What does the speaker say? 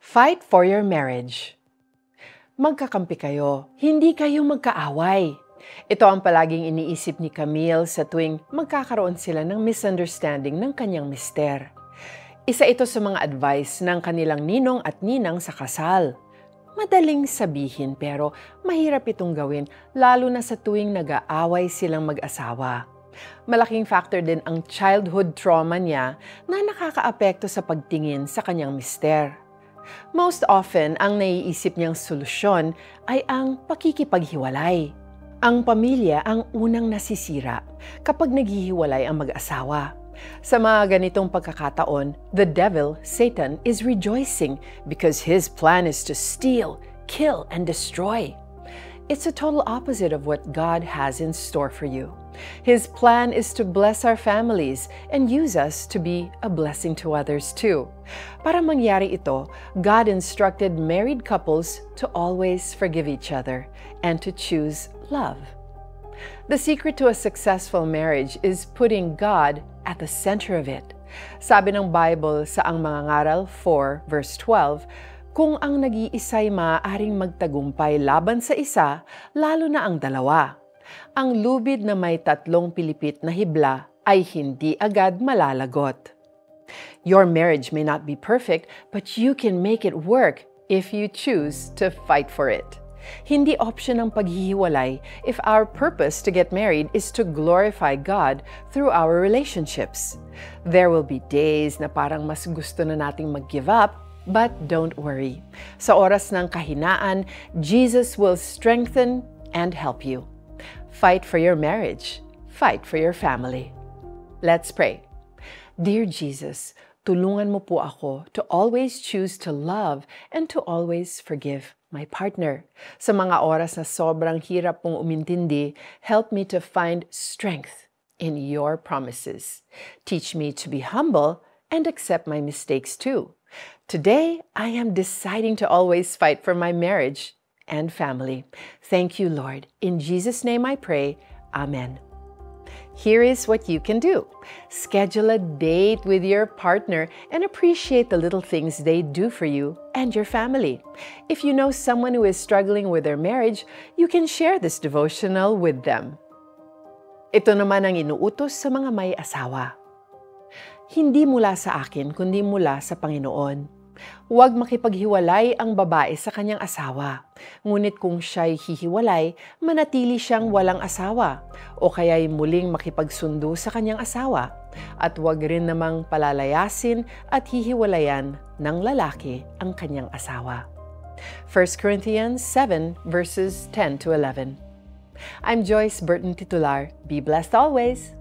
Fight for your marriage. Magkakampi kayo, hindi kayo magkaaway. Ito ang palaging iniisip ni Camille sa tuwing magkakaroon sila ng misunderstanding ng kanyang mister. Isa ito sa mga advice ng kanilang ninong at ninang sa kasal. Madaling sabihin pero mahirap itong gawin lalo na sa tuwing nag-aaway silang mag-asawa. Malaking factor din ang childhood trauma niya na nakakaapekto sa pagtingin sa kanyang mister. Most often, ang naiisip niyang solusyon ay ang pakikipaghiwalay. Ang pamilya ang unang nasisira kapag naghihiwalay ang mag-asawa. Sa mga ganitong pagkakataon, the devil, Satan, is rejoicing because his plan is to steal, kill, and destroy. It's a total opposite of what God has in store for you. His plan is to bless our families and use us to be a blessing to others too. Para mangyari ito, God instructed married couples to always forgive each other and to choose love. The secret to a successful marriage is putting God at the center of it. Sabi ng Bible sa Ang Mga Ngaral 4 verse 12, kung ang nag-iisa'y maaaring magtagumpay laban sa isa, lalo na ang dalawa. Ang lubid na may tatlong pilipit na hibla ay hindi agad malalagot. Your marriage may not be perfect, but you can make it work if you choose to fight for it. Hindi option ang paghihiwalay if our purpose to get married is to glorify God through our relationships. There will be days na parang mas gusto na nating mag-give up, but don't worry. Sa oras ng kahinaan, Jesus will strengthen and help you. Fight for your marriage. Fight for your family. Let's pray. Dear Jesus, tulungan mo po ako to always choose to love and to always forgive my partner. Sa mga oras na sobrang hirap pong umintindi, help me to find strength in your promises. Teach me to be humble and accept my mistakes too. Today, I am deciding to always fight for my marriage and family. Thank you, Lord. In Jesus' name I pray. Amen. Here is what you can do. Schedule a date with your partner and appreciate the little things they do for you and your family. If you know someone who is struggling with their marriage, you can share this devotional with them. Ito naman ang inuutos sa mga may asawa. Hindi mula sa akin, kundi mula sa Panginoon. Huwag makipaghiwalay ang babae sa kanyang asawa. Ngunit kung siya'y hihiwalay, manatili siyang walang asawa o kaya'y muling makipagsundo sa kanyang asawa. At huwag rin namang palalayasin at hihiwalayan ng lalaki ang kanyang asawa. 1 Corinthians 7 verses 10 to 11. I'm Joyce Burton Titular. Be blessed always!